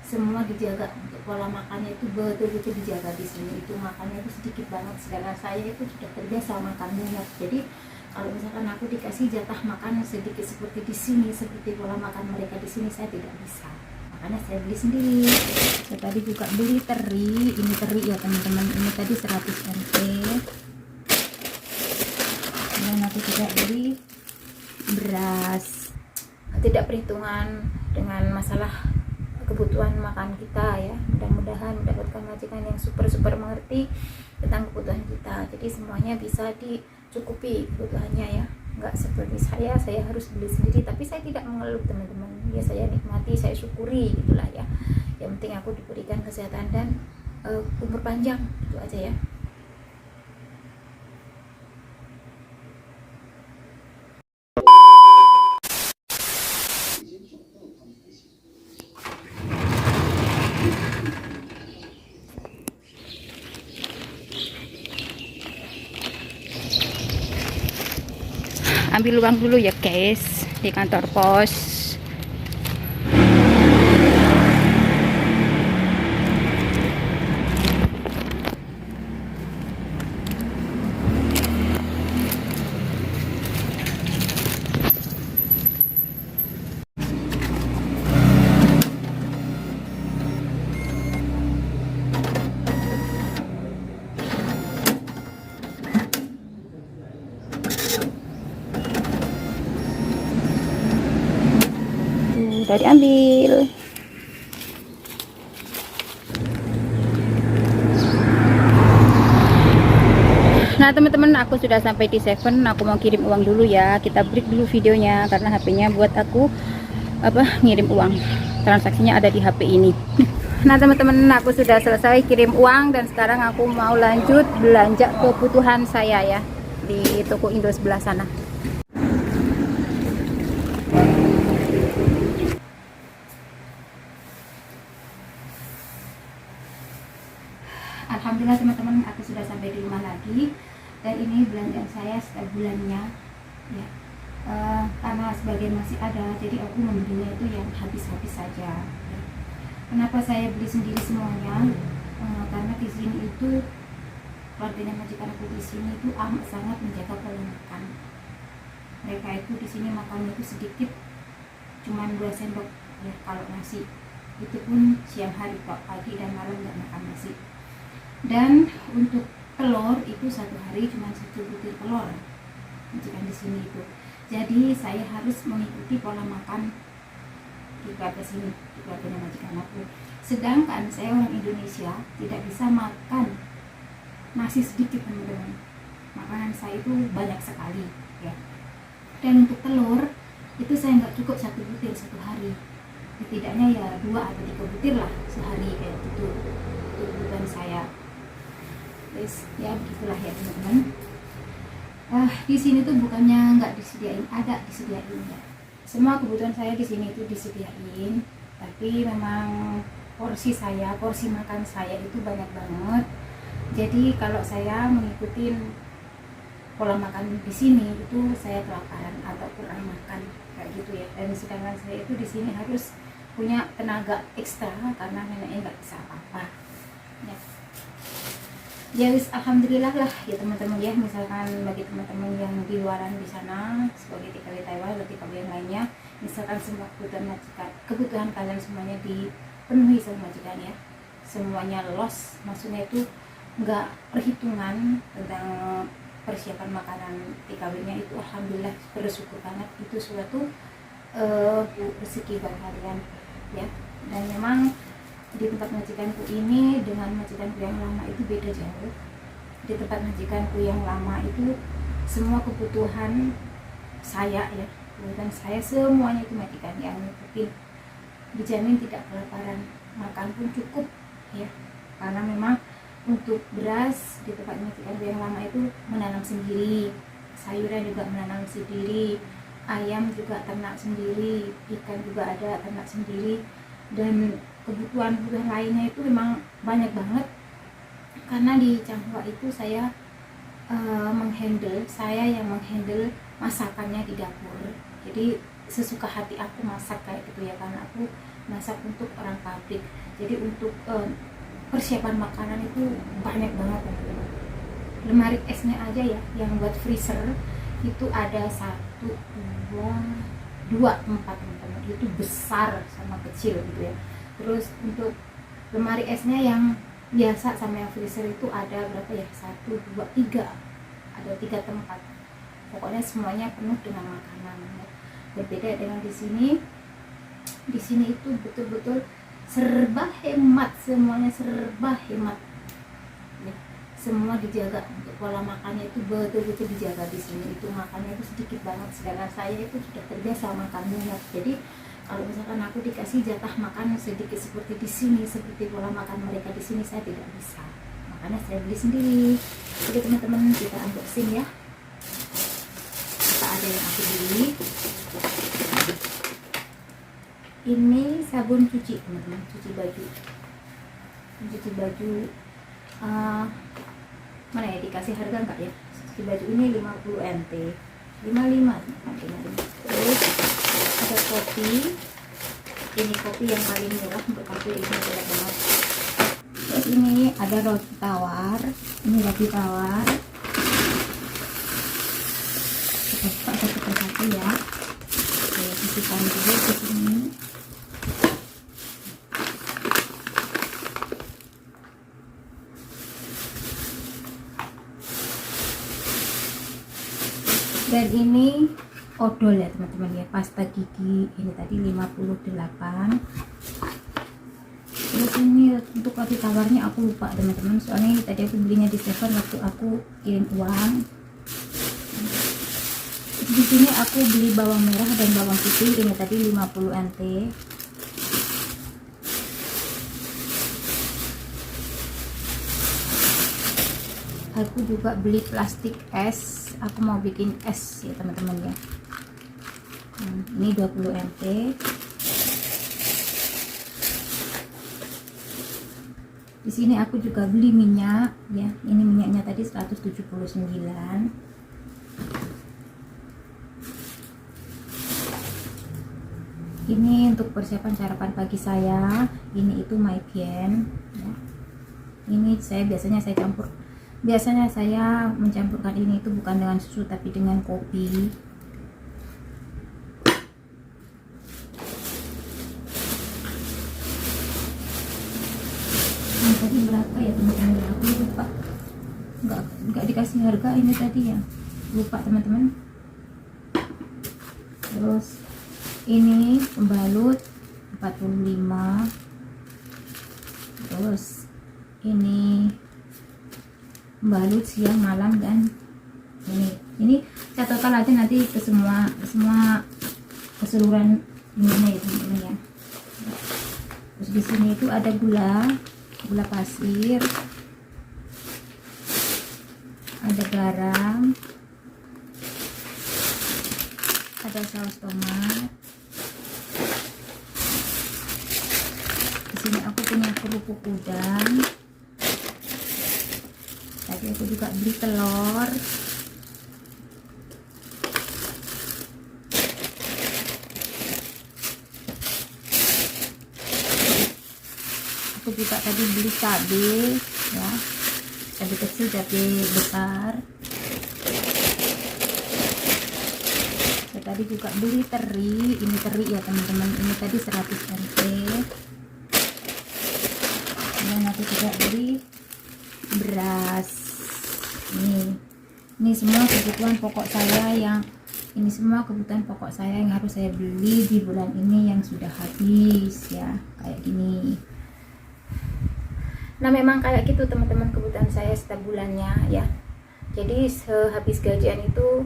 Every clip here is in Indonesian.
semua dijaga, untuk pola makannya itu betul-betul dijaga di sini. Itu makannya itu sedikit banget, sedangkan saya itu sudah terbiasa makan banyak. Jadi kalau misalkan aku dikasih jatah makan sedikit seperti di sini, seperti pola makan mereka di sini, saya tidak bisa. Makanya saya beli sendiri. Saya tadi juga beli teri, ini teri ya teman-teman, ini tadi 100 ml. Dan aku juga beli beras. Tidak perhitungan dengan masalah kebutuhan makan kita ya, mudah-mudahan mendapatkan majikan yang super mengerti tentang kebutuhan kita, jadi semuanya bisa dicukupi kebutuhannya ya, nggak seperti saya harus beli sendiri. Tapi saya tidak mengeluh teman-teman ya, saya nikmati, saya syukuri gitulah ya. Yang penting aku diberikan kesehatan dan umur panjang, itu aja ya. Ambil uang dulu ya guys di kantor pos. Udah diambil. Nah teman-teman, aku sudah sampai di Seven. Aku mau kirim uang dulu ya. Kita break dulu videonya karena HP-nya buat aku ngirim uang. Transaksinya ada di HP ini. Nah teman-teman, aku sudah selesai kirim uang dan sekarang aku mau lanjut belanja kebutuhan saya ya di toko Indo sebelah sana. Alhamdulillah teman-teman, aku sudah sampai di rumah lagi dan ini belanjaan saya setiap bulannya ya. Karena sebagian masih ada, jadi aku membelinya itu yang habis-habis saja ya. Kenapa saya beli sendiri semuanya? Karena di sini itu keluarganya majikan aku di sini itu amat sangat menjaga pola makan. Mereka itu di sini makannya itu sedikit, cuman 2 sendok ya kalau nasi, itu pun siang hari kok, pagi dan malam nggak makan nasi. Dan untuk telur itu 1 hari cuma 1 butir telur majikan di sini itu. Jadi saya harus mengikuti pola makan di keluarga sini, di keluarganya majikan aku. Sedangkan saya orang Indonesia tidak bisa makan nasi sedikit teman-teman. Makanan saya itu banyak sekali ya. Dan untuk telur itu saya nggak cukup 1 butir 1 hari. Setidaknya ya 2 atau 3 butir lah sehari kayak gitu. Itu kebutuhan saya. Guys, ya begitulah ya teman-teman. Di sini tuh bukannya nggak disediain, ada disediain ya. Semua kebutuhan saya di sini itu disediain, tapi memang porsi makan saya itu banyak banget. Jadi kalau saya mengikuti pola makan di sini itu saya kelaparan atau kurang makan kayak gitu ya. Dan sedangkan saya itu di sini harus punya tenaga ekstra karena neneknya nggak bisa apa-apa. Ya wis, alhamdulillah lah ya teman-teman ya. Misalkan bagi teman-teman yang di luaran di sana sebagai TKW Taiwan atau TKW yang lainnya, misalkan semua kebutuhan kalian semuanya dipenuhi sama majikan ya, semuanya lolos, maksudnya itu nggak perhitungan tentang persiapan makanan TKW-nya, itu alhamdulillah bersyukur banget. Itu suatu rezeki buat kalian ya. Dan memang di tempat majikanku ini dengan majikanku yang lama itu beda jauh. Di tempat majikanku yang lama itu semua kebutuhan saya ya, kebutuhan saya semuanya itu majikan yang ngikutin, dijamin tidak kelaparan, makan pun cukup ya. Karena memang untuk beras di tempat majikanku yang lama itu menanam sendiri, sayuran juga menanam sendiri, ayam juga ternak sendiri, ikan juga ada ternak sendiri, dan kebutuhan lainnya itu memang banyak banget. Karena di Changhua itu saya yang menghandle masakannya di dapur. Jadi sesuka hati aku masak kayak gitu ya, karena aku masak untuk orang pabrik. Jadi untuk persiapan makanan itu banyak banget ya. Lemari esnya aja ya yang buat freezer itu ada 4 teman-teman, itu besar sama kecil gitu ya. Terus untuk lemari esnya yang biasa sama yang freezer itu ada berapa ya, 1, 2, 3, ada 3 tempat. Pokoknya semuanya penuh dengan makanan ya. Berbeda dengan di sini itu betul-betul serba hemat, semuanya serba hemat ya. Semua dijaga, untuk pola makannya itu betul-betul dijaga di sini. Itu makannya itu sedikit banget, sedangkan saya itu sudah terbiasa makan banyak. Jadi kalau misalkan aku dikasih jatah makan sedikit seperti di sini, seperti pola makan mereka di sini, saya tidak bisa. Makanya saya beli sendiri. Jadi teman-teman, kita unboxing ya. Kita ada yang aku beli. Ini sabun cuci teman-teman, cuci baju. Mana ya, dikasih harga enggak ya? Cuci baju ini 50 NT, 55. Terus ada kopi. Ini kopi yang paling murah untuk aku, ini enak banget. Terus ini ada roti tawar. Ini roti tawar. Kita buka satu persatu ya. Saya sisihkan dulu di sini. Dan ini odol ya teman-teman ya, pasta gigi. Ini tadi 58. Terus ini untuk roti tawarnya aku lupa teman-teman, soalnya ini tadi aku belinya di Seven waktu aku kirim uang. Di sini aku beli bawang merah dan bawang putih, ini tadi 50 NT. Aku juga beli plastik es, aku mau bikin es ya teman-teman ya. Ini 20 NT. Di sini aku juga beli minyak ya. Ini minyaknya tadi 179. Ini untuk persiapan sarapan pagi saya. Ini itu Maibien ya. Ini biasanya saya mencampurkan ini itu bukan dengan susu tapi dengan kopi. Ini tadi berapa ya teman-teman? Aku lupa. Enggak dikasih harga ini tadi ya. Lupa teman-teman. Terus ini pembalut 45. Terus ini balut siang malam, dan ini saya total aja nanti ke semua keseluruhan ininya ya teman-teman ya. Terus di sini itu ada gula pasir, ada garam, ada saus tomat. Di sini aku punya kerupuk udang. Tadi aku juga beli telur. Aku juga tadi beli cabai ya, cabai kecil, cabai besar. Saya tadi juga beli teri, ini teri ya teman-teman, ini tadi 100 NT. Dan aku juga beli beras. Ini semua kebutuhan pokok saya yang harus saya beli di bulan ini yang sudah habis ya, kayak gini. Nah memang kayak gitu teman-teman, kebutuhan saya setiap bulannya ya. Jadi sehabis gajian itu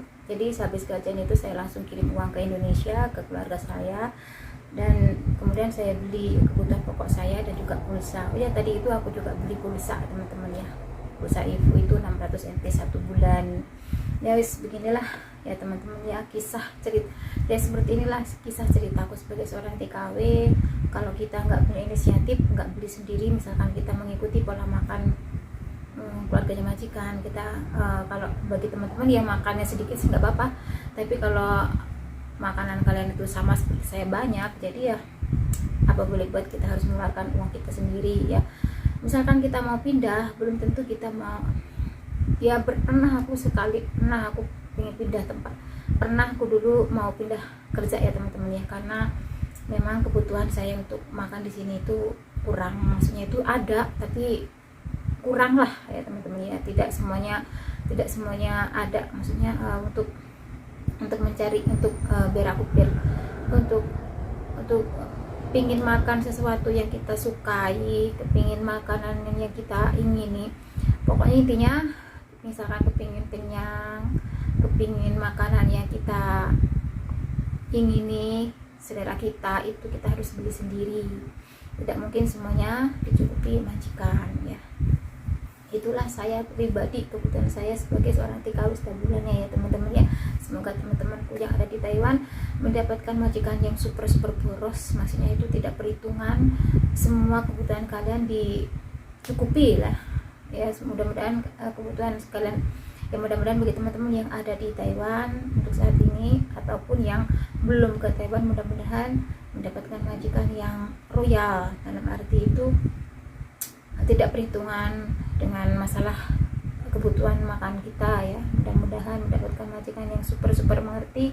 saya langsung kirim uang ke Indonesia ke keluarga saya, dan kemudian saya beli kebutuhan pokok saya dan juga pulsa. Oh ya, tadi itu aku juga beli pulsa teman-teman ya, pulsa ibu itu 600 NT 1 bulan ya. Wis beginilah ya teman-teman ya, kisah cerita ya, seperti inilah kisah ceritaku sebagai seorang TKW. Kalau kita nggak punya inisiatif, nggak beli sendiri, misalkan kita mengikuti pola makan keluarganya majikan kita, kalau bagi teman-teman ya makannya sedikit sih nggak apa-apa, tapi kalau makanan kalian itu sama seperti saya banyak, jadi ya apa boleh buat, kita harus mengeluarkan uang kita sendiri ya. Misalkan kita mau pindah, belum tentu kita mau, ya pernah aku pengen pindah tempat, pernah aku dulu mau pindah kerja ya teman-teman ya, karena memang kebutuhan saya untuk makan di sini itu kurang, maksudnya itu ada tapi kurang lah ya teman-teman ya, tidak semuanya ada, maksudnya untuk mencari untuk untuk pingin makan sesuatu yang kita sukai, kepingin makanan yang kita ingini, pokoknya intinya misalkan kepingin kenyang, kepingin makanan yang kita ingini, selera kita itu kita harus beli sendiri, tidak mungkin semuanya dicukupi majikan ya. Itulah saya pribadi, kebutuhan saya sebagai seorang TKW setiap bulannya ya teman-teman ya. Semoga teman-temanku yang ada di Taiwan mendapatkan majikan yang super boros, maksudnya itu tidak perhitungan, semua kebutuhan kalian dicukupi lah ya. Mudah-mudahan kebutuhan sekalian ya, mudah-mudahan bagi teman-teman yang ada di Taiwan untuk saat ini ataupun yang belum ke Taiwan, mudah-mudahan mendapatkan majikan yang royal, dalam arti itu tidak perhitungan dengan masalah kebutuhan makan kita ya. Mudah-mudahan mendapatkan majikan yang super mengerti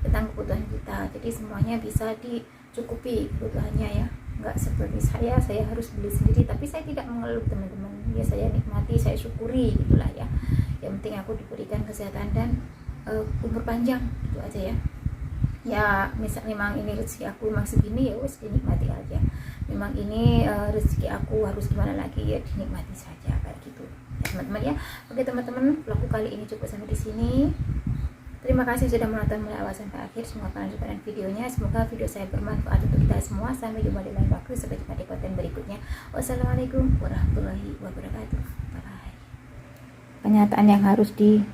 tentang kebutuhan kita, jadi semuanya bisa dicukupi kebutuhannya ya. Nggak seperti saya harus beli sendiri, tapi saya tidak mengeluh teman-teman ya, saya nikmati, saya syukuri gitulah ya. Yang penting aku diberikan kesehatan dan umur panjang, itu aja ya. Ya misal memang ini rezeki aku memang segini, ya wes dinikmati aja. Memang ini rezeki aku harus gimana lagi, ya dinikmati saja kayak gitu ya teman-teman ya. Oke teman-teman, vlogku kali ini cukup sampai di sini. Terima kasih sudah menonton mulai awal sampai akhir. Semoga kalian suka dengan videonya, semoga video saya bermanfaat untuk kita semua. Sampai jumpa di lain waktu, sampai jumpa di konten berikutnya. Wassalamualaikum warahmatullahi wabarakatuh. Bye bye. Pernyataan yang harus di